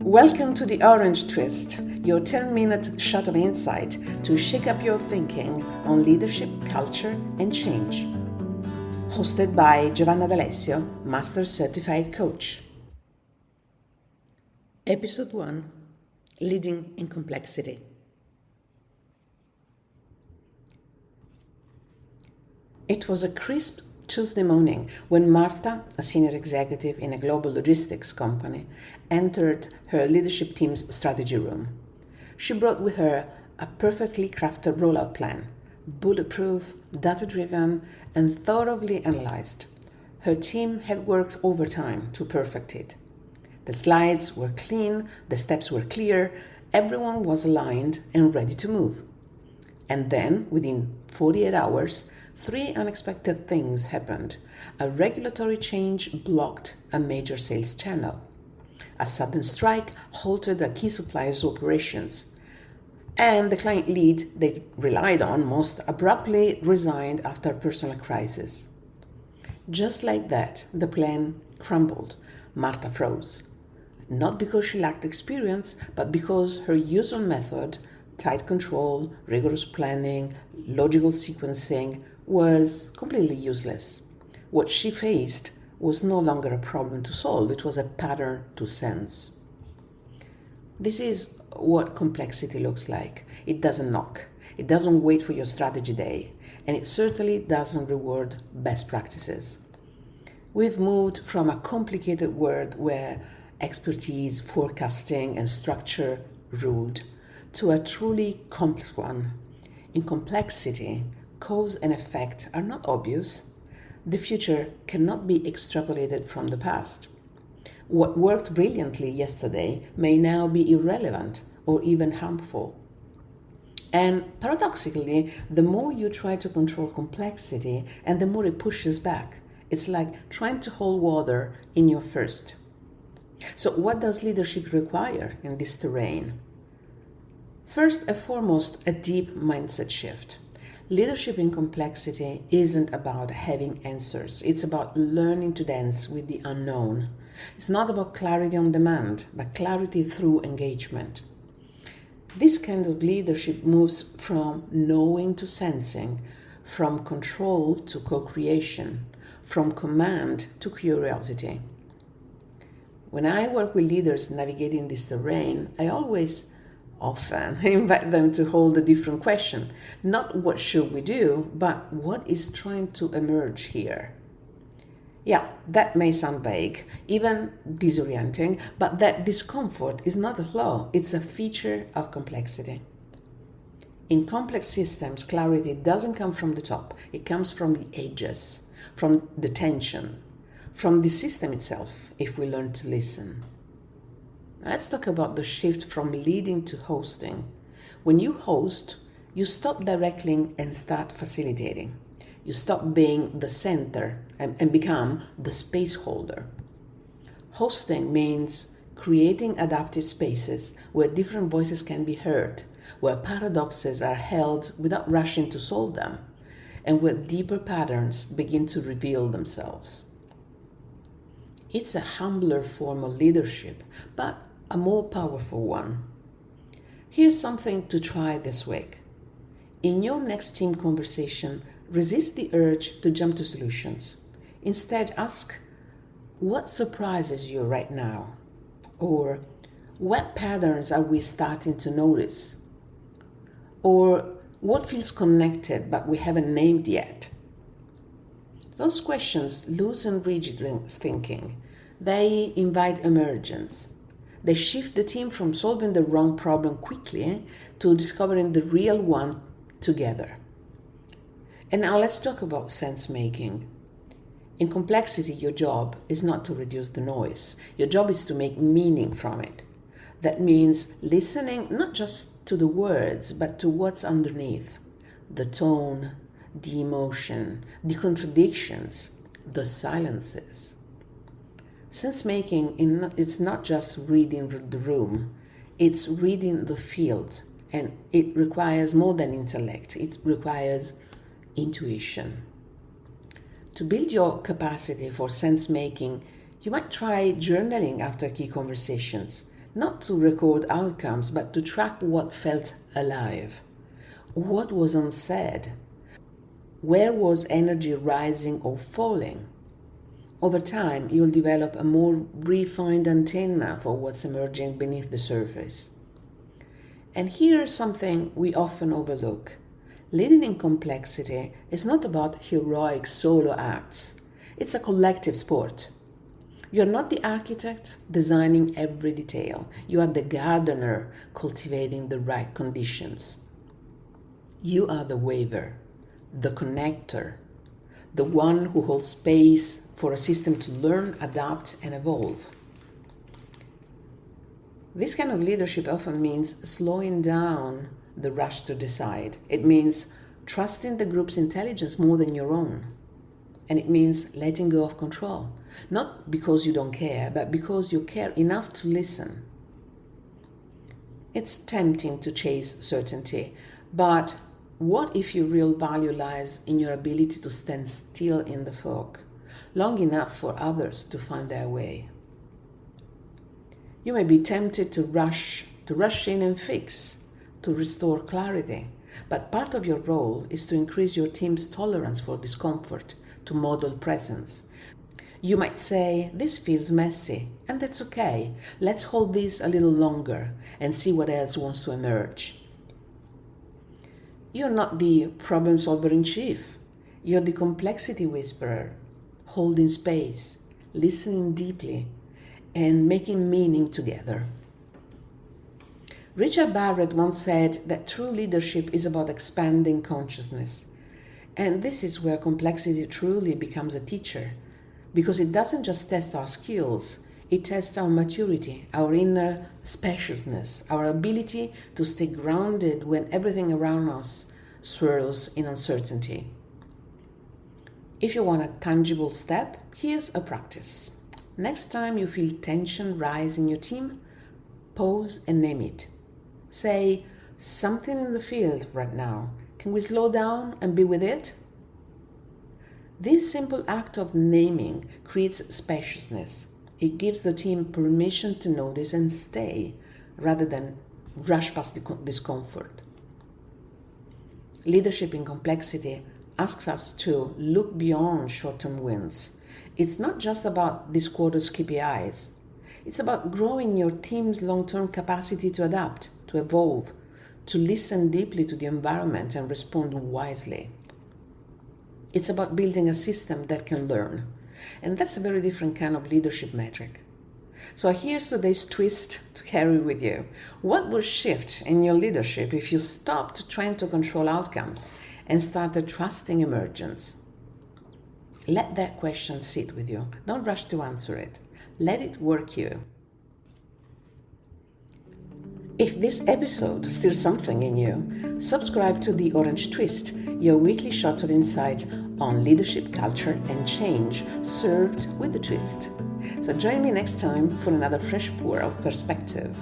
Welcome to the Orange Twist, your 10-minute shot of insight to shake up your thinking on leadership, culture, and change. Hosted by Giovanna D'Alessio, Master Certified Coach. Episode 1: Leading in Complexity. It was a crisp Tuesday morning when Marta, a senior executive in a global logistics company, entered her leadership team's strategy room. She brought with her a perfectly crafted rollout plan, bulletproof, data-driven, and thoroughly analyzed. Her team had worked overtime to perfect it. The slides were clean, the steps were clear, everyone was aligned and ready to move. And then, within 48 hours, 3 unexpected things happened. A regulatory change blocked a major sales channel. A sudden strike halted a key supplier's operations. And the client lead they relied on most abruptly resigned after a personal crisis. Just like that, the plan crumbled. Marta froze. Not because she lacked experience, but because her usual method, tight control, rigorous planning, logical sequencing, was completely useless. What she faced was no longer a problem to solve, it was a pattern to sense. This is what complexity looks like. It doesn't knock, it doesn't wait for your strategy day, and it certainly doesn't reward best practices. We've moved from a complicated world where expertise, forecasting, and structure ruled to a truly complex one. In complexity, cause and effect are not obvious. The future cannot be extrapolated from the past. What worked brilliantly yesterday may now be irrelevant or even harmful. And paradoxically, the more you try to control complexity and the more it pushes back. It's like trying to hold water in your thirst. So what does leadership require in this terrain? First and foremost, a deep mindset shift. Leadership in complexity isn't about having answers. It's about learning to dance with the unknown. It's not about clarity on demand, but clarity through engagement. This kind of leadership moves from knowing to sensing, from control to co-creation, from command to curiosity. When I work with leaders navigating this terrain, I often invite them to hold a different question. Not what should we do, but what is trying to emerge here? Yeah, that may sound vague, even disorienting, but that discomfort is not a flaw, it's a feature of complexity. In complex systems, clarity doesn't come from the top, it comes from the edges, from the tension, from the system itself, if we learn to listen. Let's talk about the shift from leading to hosting. When you host, you stop directing and start facilitating. You stop being the center and become the space holder. Hosting means creating adaptive spaces where different voices can be heard, where paradoxes are held without rushing to solve them, and where deeper patterns begin to reveal themselves. It's a humbler form of leadership, but a more powerful one. Here's something to try this week. In your next team conversation, resist the urge to jump to solutions. Instead, ask, what surprises you right now? Or, what patterns are we starting to notice? Or, what feels connected but we haven't named yet? Those questions loosen rigid thinking. They invite emergence. They shift the team from solving the wrong problem quickly to discovering the real one together. And now let's talk about sense making. In complexity, your job is not to reduce the noise. Your job is to make meaning from it. That means listening not just to the words, but to what's underneath. The tone, the emotion, the contradictions, the silences. Sense making, it's not just reading the room, it's reading the field, and it requires more than intellect, it requires intuition. To build your capacity for sense making, you might try journaling after key conversations. not to record outcomes, but to track what felt alive, what was unsaid, where was energy rising or falling. Over time, you'll develop a more refined antenna for what's emerging beneath the surface. And here's something we often overlook. Leading in complexity is not about heroic solo acts. It's a collective sport. You're not the architect designing every detail. You are the gardener cultivating the right conditions. You are the waver, the connector, the one who holds space for a system to learn, adapt, and evolve. This kind of leadership often means slowing down the rush to decide. It means trusting the group's intelligence more than your own. And it means letting go of control. Not because you don't care, but because you care enough to listen. It's tempting to chase certainty, but what if your real value lies in your ability to stand still in the fog, long enough for others to find their way? You may be tempted to rush in and fix, to restore clarity, but part of your role is to increase your team's tolerance for discomfort, to model presence. You might say, this feels messy, and that's okay. Let's hold this a little longer and see what else wants to emerge. You're not the problem solver in chief. You're the complexity whisperer, holding space, listening deeply, and making meaning together. Richard Barrett once said that true leadership is about expanding consciousness. And this is where complexity truly becomes a teacher, because it doesn't just test our skills, it tests our maturity, our inner spaciousness, our ability to stay grounded when everything around us swirls in uncertainty. If you want a tangible step, here's a practice. Next time you feel tension rise in your team, pause and name it. Say, something in the field right now. Can we slow down and be with it? This simple act of naming creates spaciousness. It gives the team permission to notice and stay, rather than rush past the discomfort. Leadership in complexity asks us to look beyond short-term wins. It's not just about this quarter's KPIs. It's about growing your team's long-term capacity to adapt, to evolve, to listen deeply to the environment and respond wisely. It's about building a system that can learn. And that's a very different kind of leadership metric. So here's today's twist to carry with you. What would shift in your leadership if you stopped trying to control outcomes and started trusting emergence? Let that question sit with you. Don't rush to answer it. Let it work you. If this episode stirs something in you, subscribe to The Orange Twist, your weekly shot of insight on leadership, culture, and change, served with a twist. So join me next time for another fresh pour of perspective.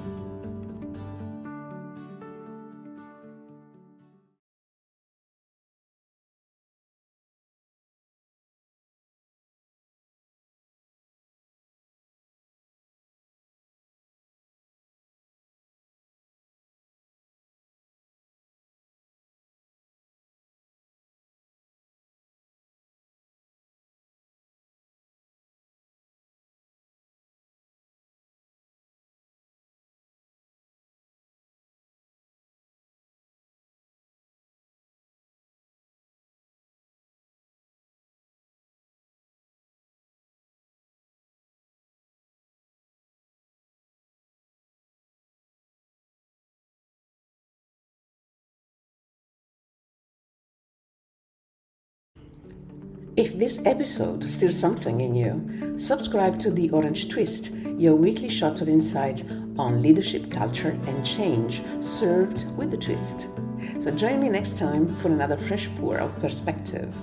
If this episode stirs something in you, subscribe to The Orange Twist, your weekly shot of insight on leadership, culture, and change, served with a twist. So join me next time for another fresh pour of perspective.